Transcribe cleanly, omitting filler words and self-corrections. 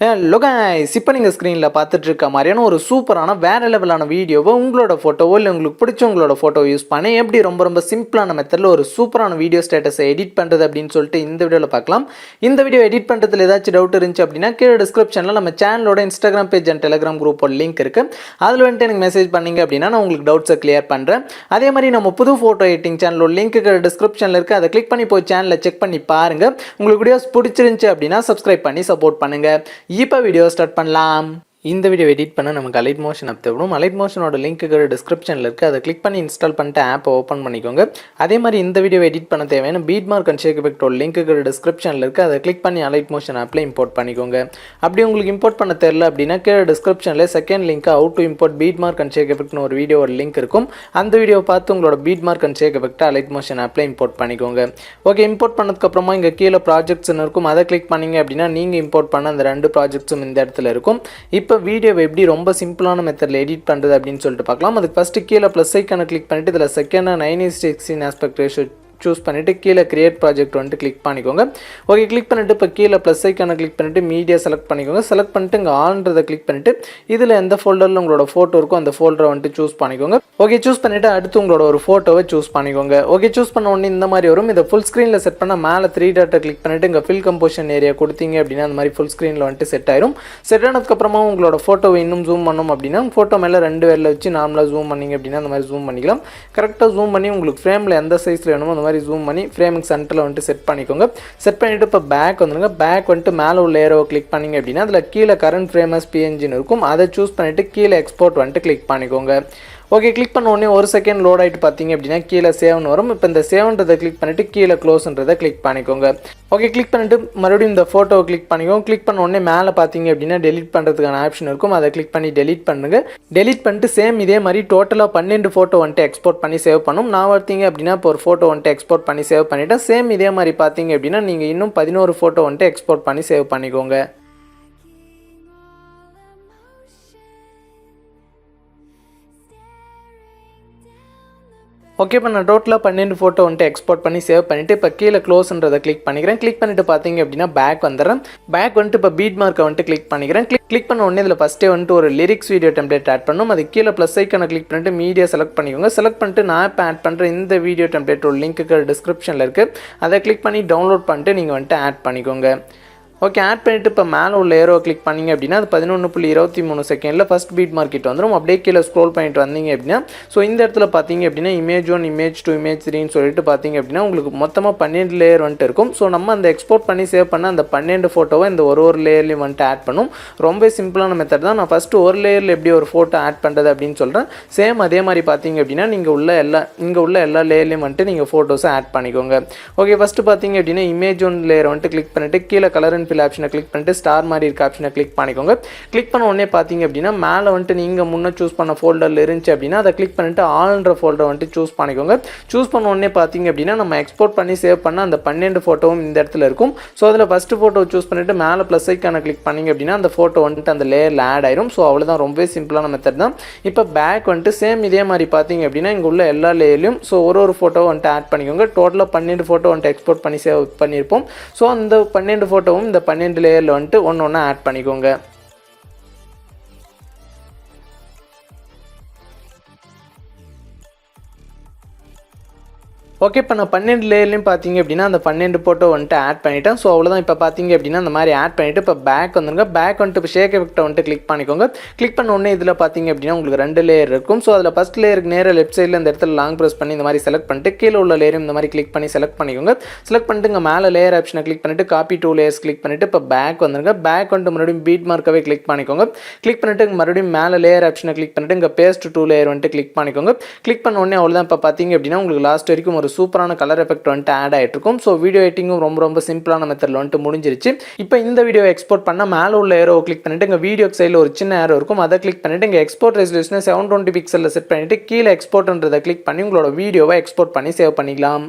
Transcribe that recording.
Hello guys, இப்போ நீங்கள் ஸ்க்ரீனில் பார்த்துட்டு இருக்க மாதிரியான ஒரு சூப்பரான வேறு லெவலான வீடியோவை உங்களோட ஃபோட்டோவோ இல்லை உங்களுக்கு பிடிச்ச உங்களோட ஃபோட்டோ யூஸ் பண்ணி எப்படி ரொம்ப சிம்பிளான மெத்தடில் ஒரு சூப்பரான வீடியோ ஸ்டேட்டஸை எடிட் பண்ணுறது அப்படின்னு சொல்லிட்டு இந்த வீடியோவில் பார்க்கலாம். இந்த வீடியோ எடிட் பண்ணுறதுல ஏதாச்சும் டவுட் இருந்துச்சு அப்படின்னா கீழே டிஸ்கிரிப்ஷனில் நம்ம சேனலோட இன்ஸ்டாகிராம் பேஜ் அண்ட் டெலிகிராம் குரூப்போட லிங்க் இருக்குது. அதில் வந்துட்டு எனக்கு மெசேஜ் பண்ணிங்க அப்படின்னா நான் உங்களுக்கு டவுட்ஸை கிளியர் பண்ணுறேன். அதே மாதிரி நம்ம புது ஃபோட்டோ எடிட்டிங் சேனலோட லிங்க் டிஸ்கிரிப்ஷனில் இருக்குது. அதை கிளிக் பண்ணி போய் சேனலில் செக் பண்ணி பாருங்கள். உங்களுக்கு வீடியோஸ் பிடிச்சிருந்துச்சு அப்படின்னா சப்ஸ்கிரைப் பண்ணி சப்போர்ட் பண்ணுங்கள். இப்போ வீடியோ ஸ்டார்ட் பண்ணலாம். இந்த வீடியோ எடிட் பண்ண நமக்கு அலைட் மோஷன் ஆப் தேவைப்படும். அலைட் மோஷனோட லிங்க் டிஸ்கிரிப்ஷனில் இருக்குது. அதை கிளிக் பண்ணி இன்ஸ்டால் பண்ணிட்டு ஆப்பை ஓப்பன் பண்ணிக்கோங்க. அதே மாதிரி இந்த வீடியோ எடிட் பண்ண தேவையான பீட் மார்க் அண்ட் ஷேக் எஃபெக்டோட லிங்க் டிஸ்கிரிப்ஷனில் இருக்குது. அதை கிளிக் பண்ணி அலைட் மோஷன் ஆப்பில் இம்போர்ட் பண்ணிக்கோங்க. அப்படி உங்களுக்கு இம்போர்ட் பண்ண தெரியல அப்படின்னா கீழே டிஸ்கிரிப்ஷனில் second link how to import beat mark and shake எஃபெக்ட்னு ஒரு வீடியோட லிங்க் இருக்கும். அந்த வீடியோவை பார்த்து உங்களோட பீட் மார்க் அண்ட் ஷேக் எஃபெக்ட்டை அலைட் மோஷன் ஆப்பில் இம்போர்ட் பண்ணிக்கோங்க. ஓகே, இம்போர்ட் பண்ணதுக்கப்புறமா இங்கே கீழே ப்ராஜெக்ட்ஸ்னு இருக்கும். அதை கிளிக் பண்ணிங்க அப்படின்னா நீங்கள் இம்போர்ட் பண்ண அந்த 2 ப்ராஜெக்ட்ஸும் இந்த இடத்துல இருக்கும். இப்போ வீடியோவை எப்படி ரொம்ப சிம்பிளான மெத்தடில் எடிட் பண்ணுறது அப்படின்னு சொல்லிட்டு பார்க்கலாம். அதுக்கு ஃபஸ்ட்டு கீழே ப்ளஸ் ஐக்கான கிளிக் பண்ணிவிட்டு இதில் செகண்டாக 9:16 ஆஸ்பெக்ட் ரேஷியோ சூஸ் பண்ணிவிட்டு கீழே கிரியேட் ப்ராஜெக்ட் வந்துட்டு கிளிக் பண்ணிக்கோங்க. ஓகே, கிளிக் பண்ணிவிட்டு இப்போ கீழே ப்ளஸ் ஐக்கான கிளிக் பண்ணிவிட்டு மீடியா செலக்ட் பண்ணிக்கோங்க. செலக்ட் பண்ணிட்டு இங்கே ஆல்ன்றதை கிளிக் பண்ணிவிட்டு இதில் எந்த ஃபோல்டரில் உங்களோட ஃபோட்டோ இருக்கும் அந்த ஃபோல்டரை வந்துட்டு சூஸ் பண்ணிக்கோங்க. ஓகே, சூஸ் பண்ணிவிட்டு அடுத்து உங்களோட ஒரு ஃபோட்டோவை சூஸ் பண்ணிக்கோங்க. ஓகே, சூஸ் பண்ண உடனே இந்த மாதிரி வரும். இதை ஃபுல் ஸ்க்ரீனில் செட் பண்ணால் மேலே 3 டாட்டை கிளிக் பண்ணிவிட்டு இங்கே ஃபில் கம்போசிஷன் ஏரியா கொடுத்தீங்க அப்படின்னா அந்த மாதிரி ஃபுல் ஸ்க்ரீனில் வந்துட்டு செட் ஆயிரும். செட் ஆனதுக்கப்புறமா உங்களோட ஃபோட்டோவை இன்னும் ஜூம் பண்ணணும் அப்படின்னா ஃபோட்டோ மேலே 2 விரல வச்சு நார்மலாக ஜூம் பண்ணிங்க அப்படின்னா அந்த மாதிரி ஜூம் பண்ணிக்கலாம். கரெக்டாக ஜூம் பண்ணி உங்களுக்கு ஃப்ரேமில் எந்த சைஸில் வேணுமோ அந்த மாதிரி ஜூம் பண்ணி ஃப்ரேம் சென்டரில் வந்துட்டு செட் பண்ணிக்கோங்க. செட் பண்ணிவிட்டு இப்போ பேக் வந்துடுங்க. பேக் வந்துட்டு மேலே உள்ள ஏரோவை கிளிக் பண்ணிங்க அப்படின்னா அதில் கீழே கரண்ட் ஃப்ரேம் அஸ் பிஎன்ஜின்னு இருக்கும். அதை சூஸ் பண்ணிவிட்டு கீழே எக்ஸ்போர்ட் வந்துட்டு கிளிக் பண்ணிக்கோங்க. ஓகே, கிளிக் பண்ண உடனே ஒரு செகண்ட் லோட் ஆகிட்டு பார்த்தீங்க அப்படின்னா கீழே சேவ்னு வரும். இப்போ இந்த சேவ்ன்றதை கிளிக் பண்ணிவிட்டு கீழே க்ளோஸ்ன்றதை கிளிக் பண்ணிக்கோங்க. ஓகே, கிளிக் பண்ணிவிட்டு மறுபடியும் இந்த ஃபோட்டோவை கிளிக் பண்ணிக்கோங்க. கிளிக் பண்ண உடனே மேலே பார்த்தீங்க அப்படின்னா டெலிட் பண்ணுறதுக்கான ஆப்ஷன் இருக்கும். அதை கிளிக் பண்ணி டெலிட் பண்ணுங்கள். டெலிட் பண்ணிட்டு சேம் இதே மாதிரி டோட்டலாக 12 ஃபோட்டோ வந்துட்டு எக்ஸ்போர்ட் பண்ணி சேவ் பண்ணும். நான் பார்த்தீங்க அப்படின்னா இப்போ ஒரு ஃபோட்டோ வந்துட்டு எக்ஸ்போர்ட் பண்ணி சேவ் பண்ணிவிட்டேன். சேம் இதே மாதிரி பார்த்தீங்க அப்படின்னா நீங்கள் இன்னும் 11 ஃபோட்டோ வந்துட்டு எக்ஸ்போர்ட் பண்ணி சேவ் பண்ணிக்கோங்க. ஓகே, இப்போ நான் டோட்டலாக 12 ஃபோட்டோ வந்துட்டு எக்ஸ்போர்ட் பண்ணி சேவ் பண்ணிவிட்டு இப்போ கீழே க்ளோஸ்ன்றதை கிளிக் பண்ணிக்கிறேன். கிளிக் பண்ணிவிட்டு பார்த்தீங்க அப்படின்னா பேக் வந்துடுறேன். பேக் வந்துட்டு இப்போ பீட் மார்க்கை வந்துட்டு கிளிக் பண்ணிக்கிறேன். கிளிக் பண்ண உடனே இதில் ஃபஸ்ட்டே வந்துட்டு ஒரு லிரிக்ஸ் வீடியோ டெம்ப்ளேட் ஆட் பண்ணணும். அது கீழே ப்ளஸ் ஐக்கான கிளிக் பண்ணிட்டு மீடியா செலக்ட் பண்ணிக்கோங்க. செலக்ட் பண்ணிட்டு நான் இப்போ ஆட் பண்ணுற இந்த வீடியோ டெம்ப்ளேட் ஒரு லிங்க்கு டிஸ்கிரிப்ஷனில் இருக்குது. அதை கிளிக் பண்ணி டவுன்லோட் பண்ணிட்டு நீங்கள் வந்துட்டு ஆட் பண்ணிக்கோங்க. ஓகே, ஆட் பண்ணிவிட்டு இப்போ மேலே உள்ள ஏரோ கிளிக் பண்ணிங்க அப்படின்னா அது 11.23 செகண்டில் ஃபஸ்ட் பீட் மார்க்கெட் வந்துடும். அப்படியே கீழே ஸ்க்ரோல் பண்ணிட்டு வந்தீங்க அப்படின்னா ஸோ இந்த இடத்துல பார்த்தீங்க அப்படின்னா இமேஜ் 1, இமேஜ் 2, இமேஜ் 3ன்னு சொல்லிட்டு பார்த்தீங்க அப்படின்னா உங்களுக்கு மொத்தமாக 12 லேயர் வந்துட்டு இருக்கும். ஸோ நம்ம அந்த எக்ஸ்போர்ட் பண்ணி சேவ் பண்ண அந்த 12 ஃபோட்டோவை இந்த ஒரு லேயர்லையும் வந்துட்டு ஆட் பண்ணும். ரொம்ப சிம்பிளான மெத்தட் தான். நான் ஃபஸ்ட்டு ஒரு லேயரில் எப்படி ஒரு ஃபோட்டோ ஆட் பண்ணுறது அப்படின்னு சொல்கிறேன். சேம் அதே மாதிரி பார்த்தீங்க அப்படின்னா இங்கே உள்ள எல்லா லேயர்லையும் வந்துட்டு நீங்கள் ஃபோட்டோஸை ஆட் பண்ணிக்கோங்க. ஓகே, ஃபஸ்ட்டு பார்த்தீங்க அப்படின்னா இமேஜ் 1 லேயர் வந்துட்டு கிளிக் பண்ணிவிட்டு கீழே கலர் அண்ட் ஆப்ஷனை கிளிக் பண்ணிட்டு ஸ்டார் மாதிரி இருக்க ஆப்ஷனை கிளிக் பண்ணிக்கோங்க. கிளிக் பண்ண உடனே பார்த்தீங்க அப்படின்னா மேலே வந்துட்டு நீங்கள் முன்னே சூஸ் பண்ண ஃபோல்டரில் இருந்துச்சு அப்படின்னா அதை கிளிக் பண்ணிட்டு ஆல்ன்ற ஃபோல்டரை வந்துட்டு சூஸ் பண்ணிக்கோங்க. சூஸ் பண்ண உடனே பார்த்தீங்க அப்படின்னா நம்ம எக்ஸ்போர்ட் பண்ணி சேவ் பண்ண அந்த 12 ஃபோட்டோவும் இந்த இடத்துல இருக்கும். ஸோ அதில் ஃபஸ்ட்டு ஃபோட்டோ சூஸ் பண்ணிட்டு மேலே ப்ளஸ் ஐக்கான கிளிக் பண்ணிங்க அப்படின்னா அந்த ஃபோட்டோ வந்துட்டு அந்த லேயரில் ஆட் ஆயிரும். ஸோ அவ்வளோதான், ரொம்பவே சிம்பிளான மெத்தட் தான். இப்போ பேக் வந்துட்டு சேம் இதே மாதிரி பார்த்தீங்க அப்படின்னா இங்கே உள்ள எல்லா லேயர்லையும் ஸோ ஒரு ஃபோட்டோ வந்துட்டு ஆட் பண்ணிக்கோங்க. டோட்டலாக 12 ஃபோட்டோ வந்துட்டு எக்ஸ்போர்ட் பண்ணி சேவ் பண்ணியிருப்போம். ஸோ அந்த 12 ஃபோட்டோவும் இந்த 12 லேயரில் வந்துட்டு ஒன்று ஆட் பண்ணிக்கோங்க. ஓகே, இப்போ நான் 12 லேயர்லையும் பார்த்தீங்க அப்படின்னா அந்த 12 ஃபோட்டோ வந்துட்டு ஆட் பண்ணிட்டேன். ஸோ அவ்வளோதான். இப்போ பார்த்தீங்க அப்படின்னா அந்த மாதிரி ஆட் பண்ணிவிட்டு இப்போ பேக் வந்துருங்க. பேக் வந்துட்டு இப்போ ஷேக் எஃபெக்ட்டை வந்துட்டு கிளிக் பண்ணிக்கோங்க. கிளிக் பண்ண உடனே இதில் பார்த்தீங்க அப்படின்னா உங்களுக்கு 2 லேயர் இருக்கும். ஸோ அதில் ஃபஸ்ட் லேயருக்கு நேராக லெஃப்ட் சைடில் இந்த இடத்துல லாங் ப்ரெஸ் பண்ணி இந்த மாதிரி செலக்ட் பண்ணிட்டு கீழே உள்ள லேயரும் இந்த மாதிரி கிளிக் பண்ணி செலக்ட் பண்ணிக்கோங்க. செலக்ட் பண்ணிட்டு இங்கே மேலே லேயர் ஆப்ஷனை கிளிக் பண்ணிவிட்டு காப்பி 2 லேயர்ஸ் கிளிக் பண்ணிவிட்டு இப்போ பேக் வந்துருங்க. பேக் வந்துட்டு மறுபடியும் பீட் மார்க்கவே கிளிக் பண்ணிக்கோங்க. கிளிக் பண்ணிவிட்டு மறுபடியும் மேலே லேயர் ஆப்ஷனை கிளிக் பண்ணிவிட்டு இங்கே பேஸ்ட் 2 லேயர் வந்துட்டு கிளிக் பண்ணிக்கோங்க. கிளிக் பண்ண உடனே அவ்வளோதான். இப்போ பார்த்தீங்க அப்படின்னா உங்களுக்கு லாஸ்ட் வரைக்கும் ஒரு சூப்பரான கலர் எஃபெக்ட் வந்துட்டு ஆட் ஆகிட்டு இருக்கும். ஸோ வீடியோ எடிட்டிங்கும் ரொம்ப சிம்பிளான மெத்தடில் வந்துட்டு முடிஞ்சிருச்சு. இப்போ இந்த வீடியோ எக்ஸ்போர்ட் பண்ணால் மேலே உள்ள ஏரோ கிளிக் பண்ணிட்டு இங்கே வீடியோ சைடில் ஒரு சின்ன ஏரோ இருக்கும், அதை கிளிக் பண்ணிட்டு இங்கே எக்ஸ்போர்ட் ரெசல்யூஷனை 720 பிக்சலில் செட் பண்ணிட்டு கீழே எக்ஸ்போர்ட்ன்றதை கிளிக் பண்ணி உங்களோட வீடியோவை எக்ஸ்போர்ட் பண்ணி சேவ் பண்ணிக்கலாம்.